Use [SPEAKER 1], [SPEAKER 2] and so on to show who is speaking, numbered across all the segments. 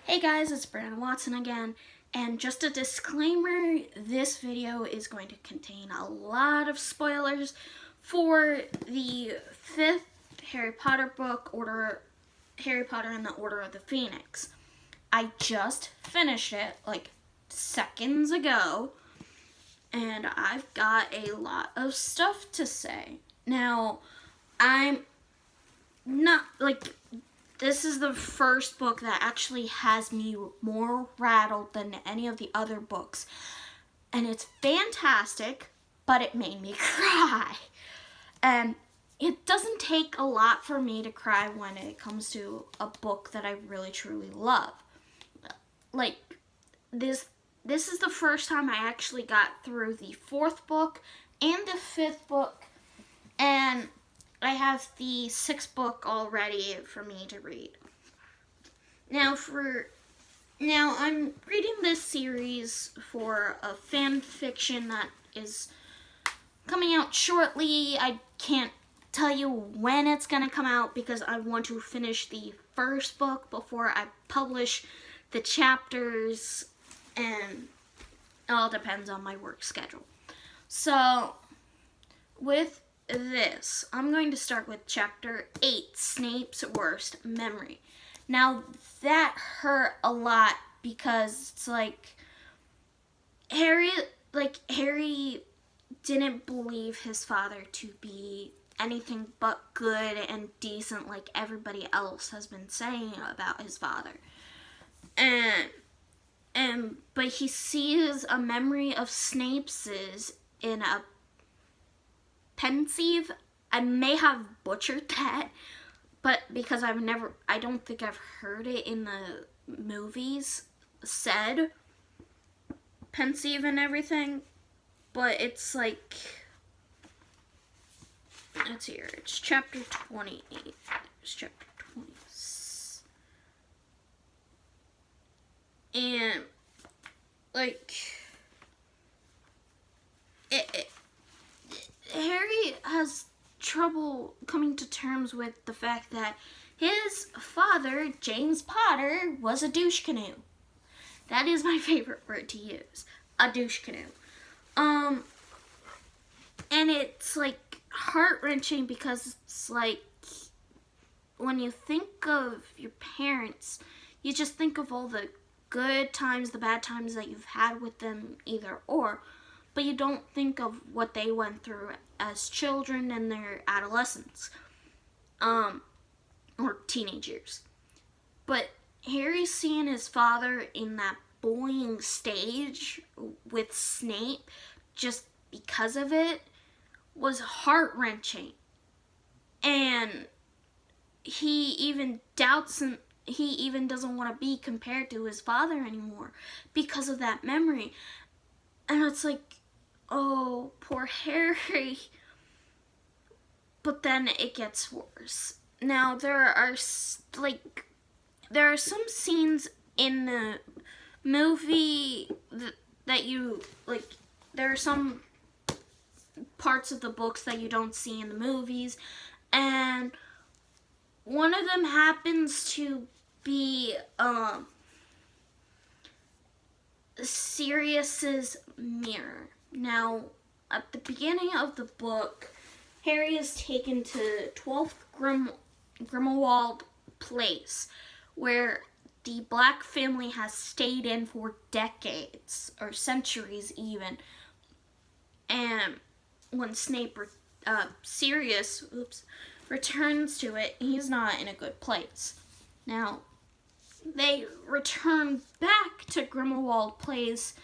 [SPEAKER 1] Hey guys, it's Brandon Watson again, and just a disclaimer, this video is going to contain a lot of spoilers for the 5th Harry Potter book, Harry Potter and the Order of the Phoenix. I just finished it like seconds ago, and I've got a lot of stuff to say. Now, I'm not like... This is the first book that actually has me more rattled than any of the other books. And it's fantastic, but it made me cry. And it doesn't take a lot for me to cry when it comes to a book that I really truly love. Like, this is the first time I actually got through the 4th book and the 5th book. And I have the 6th book all ready for me to read. Now I'm reading this series for a fan fiction that is coming out shortly. I can't tell you when it's gonna come out because I want to finish the first book before I publish the chapters, and it all depends on my work schedule. So with this, I'm going to start with chapter 8, Snape's Worst Memory. Now, that hurt a lot because it's like Harry didn't believe his father to be anything but good and decent like everybody else has been saying about his father. But he sees a memory of Snape's in a pensive. I may have butchered that, but because I don't think I've heard it in the movies said pensive and everything, but it's like, let's hear, it's chapter 28, it's chapter 20, and like, Harry has trouble coming to terms with the fact that his father, James Potter, was a douche canoe. That is my favorite word to use. A douche canoe. And it's like heart-wrenching because it's like when you think of your parents, you just think of all the good times, the bad times that you've had with them, either or. But you don't think of what they went through as children in their adolescence, or teenage years. But Harry seeing his father in that bullying stage with Snape just because of it was heart-wrenching. And he even doubts him. He even doesn't want to be compared to his father anymore because of that memory. And it's like, oh, poor Harry. But then it gets worse. Now, there are some scenes in the movie that you, like, there are some parts of the books that you don't see in the movies. And one of them happens to be, Sirius's mirror. Now, at the beginning of the book, Harry is taken to 12th Grimmauld Place, where the Black family has stayed in for decades, or centuries even. And when Sirius returns to it, he's not in a good place. Now, they return back to Grimmauld Place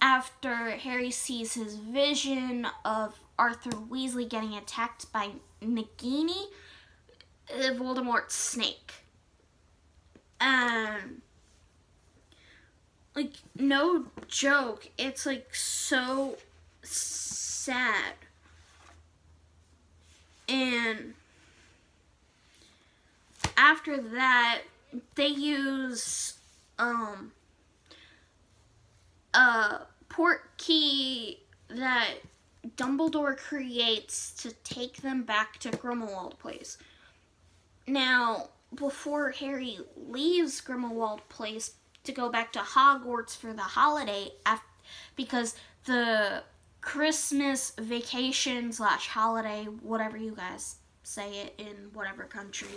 [SPEAKER 1] after Harry sees his vision of Arthur Weasley getting attacked by Nagini, Voldemort's snake. Like, no joke, it's like so sad. And after that, they use a port key that Dumbledore creates to take them back to Grimmauld Place. Now, before Harry leaves Grimmauld Place, to go back to Hogwarts for the holiday because the Christmas vacation / holiday, whatever you guys say it in whatever country,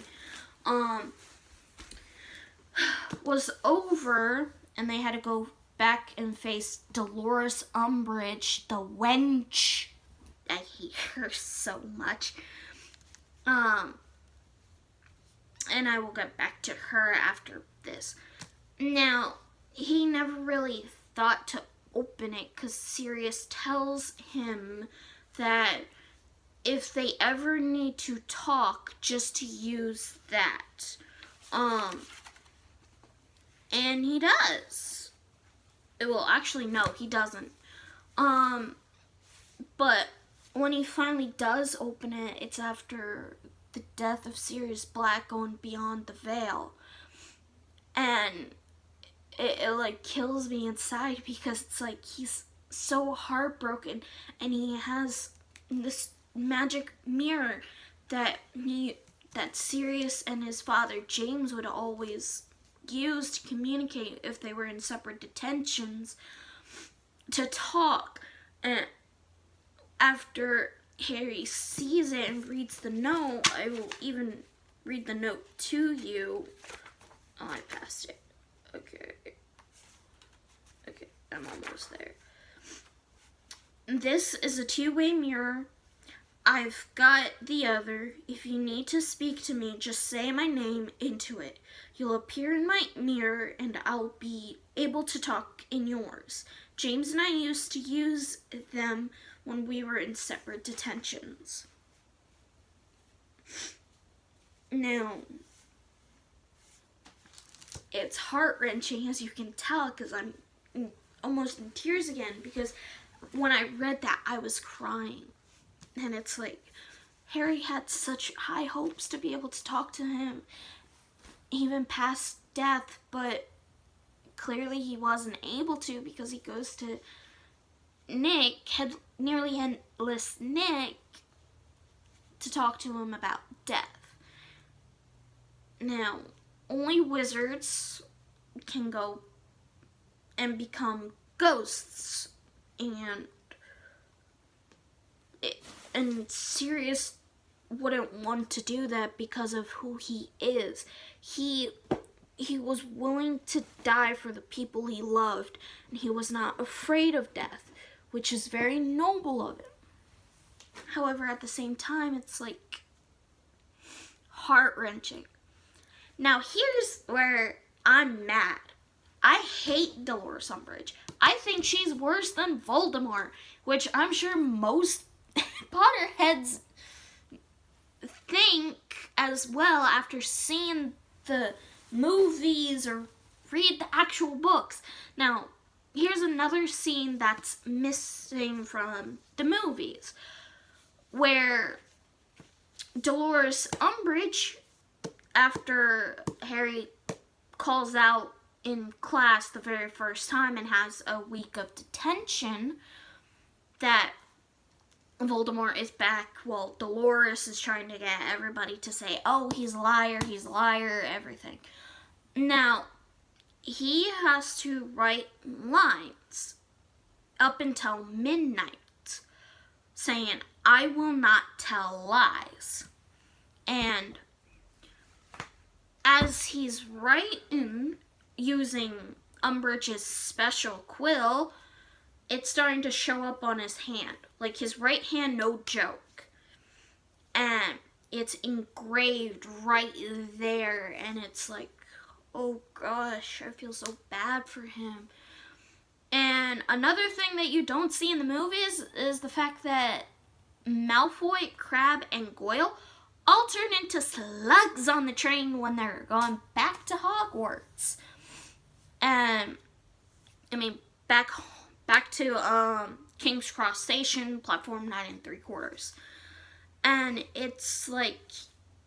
[SPEAKER 1] was over, and they had to go back and face Dolores Umbridge, the wench. I hate her so much. And I will get back to her after this. Now, he never really thought to open it because Sirius tells him that if they ever need to talk, just to use that. And he does. Well, actually, no, he doesn't. But when he finally does open it, it's after the death of Sirius Black going beyond the veil. And it like kills me inside because it's like he's so heartbroken, and he has this magic mirror that Sirius and his father James would always use to communicate if they were in separate detentions, to talk. And after Harry sees it and reads the note, I will even read the note to you. Oh, I passed it. Okay, I'm almost there. This is a two-way mirror. I've got the other. If you need to speak to me, just say my name into it. You'll appear in my mirror, and I'll be able to talk in yours. James and I used to use them when we were in separate detentions. Now, it's heart-wrenching, as you can tell, because I'm almost in tears again, because when I read that, I was crying. And it's like, Harry had such high hopes to be able to talk to him, even past death, but clearly he wasn't able to because he goes to Nick, nearly endless Nick, to talk to him about death. Now, only wizards can go and become ghosts, and Sirius wouldn't want to do that because of who he is. He was willing to die for the people he loved, and he was not afraid of death, which is very noble of him. However, at the same time, it's like heart-wrenching. Now, here's where I'm mad. I hate Dolores Umbridge. I think she's worse than Voldemort, which I'm sure most Potterheads think as well after seeing the movies or read the actual books. Now, here's another scene that's missing from the movies, where Dolores Umbridge, after Harry calls out in class the very first time and has a week of detention, that Voldemort is back while Dolores is trying to get everybody to say, oh, he's a liar, everything. Now, he has to write lines up until midnight saying, I will not tell lies. And as he's writing using Umbridge's special quill, it's starting to show up on his hand. Like his right hand, no joke. And it's engraved right there. And it's like, oh gosh, I feel so bad for him. And another thing that you don't see in the movies is the fact that Malfoy, Crabbe, and Goyle all turn into slugs on the train when they're going back to Hogwarts. And, I mean, back to King's Cross Station, platform 9 3/4. And it's like,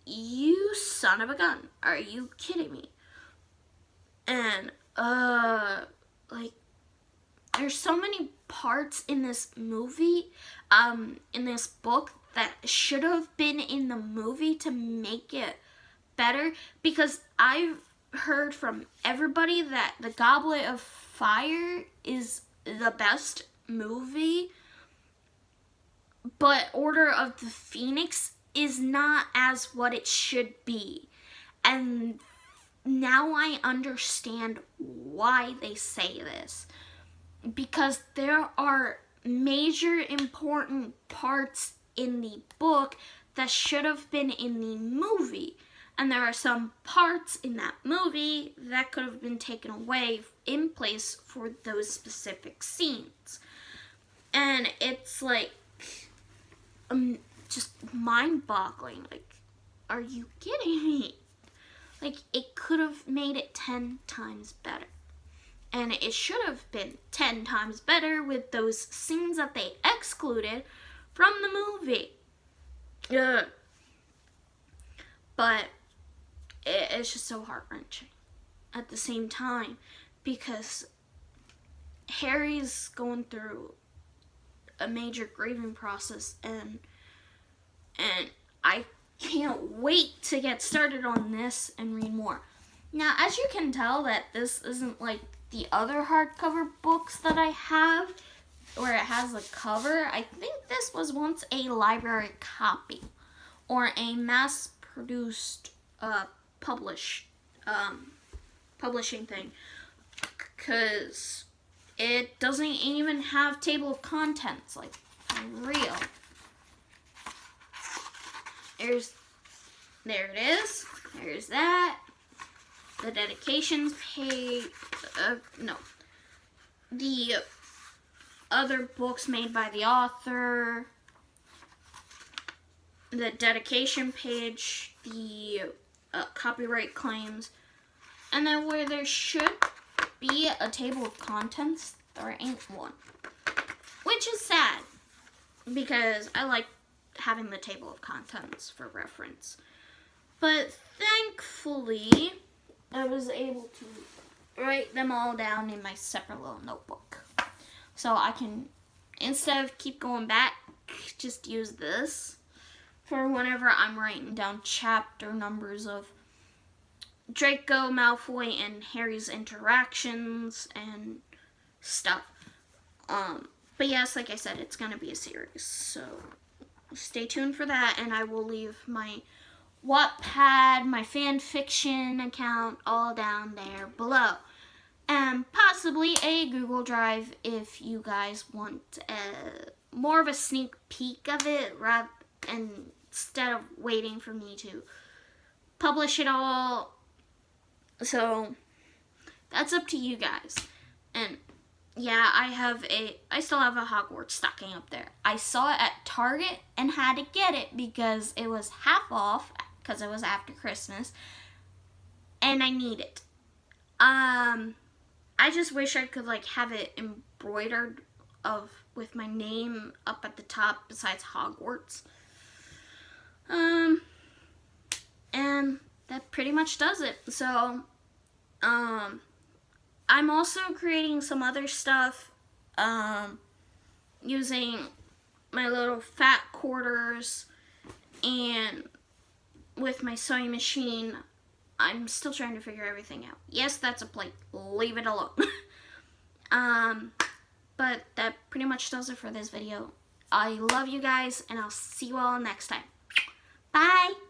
[SPEAKER 1] you son of a gun, are you kidding me? And, like, there's so many parts in this movie, in this book, that should have been in the movie to make it better, because I've heard from everybody that The Goblet of Fire is the best movie, but Order of the Phoenix is not as what it should be. And now I understand why they say this. Because there are major important parts in the book that should have been in the movie. And there are some parts in that movie that could have been taken away in place for those specific scenes. And it's like, just mind-boggling. Like, are you kidding me? Like, it could have made it 10 times better. And it should have been 10 times better with those scenes that they excluded from the movie. Ugh. But it's just so heart-wrenching at the same time, because Harry's going through a major grieving process, and I can't wait to get started on this and read more. Now, as you can tell, that this isn't like the other hardcover books that I have, where it has a cover. I think this was once a library copy, or a mass-produced publishing thing, because it doesn't even have table of contents, like, for real. There it is. There's that. The dedications page. No. The other books made by the author. The dedication page. The copyright claims. And then where there should be a table of contents, there ain't one. Which is sad, because I like having the table of contents for reference. But thankfully, I was able to write them all down in my separate little notebook. So I can, instead of keep going back, just use this for whenever I'm writing down chapter numbers of Draco, Malfoy, and Harry's interactions and stuff. But yes, like I said, it's going to be a series. So stay tuned for that, and I will leave my Wattpad, my fan fiction account, all down there below. And possibly a Google Drive if you guys want more of a sneak peek of it, instead of waiting for me to publish it all. So that's up to you guys. And yeah, I still have a Hogwarts stocking up there. I saw it at Target and had to get it because it was half off, because it was after Christmas, and I need it. I just wish I could like have it embroidered with my name up at the top besides Hogwarts. And that pretty much does it. So, I'm also creating some other stuff, using my little fat quarters, and with my sewing machine. I'm still trying to figure everything out. Yes, that's a plate. Leave it alone. But that pretty much does it for this video. I love you guys, and I'll see you all next time. Bye!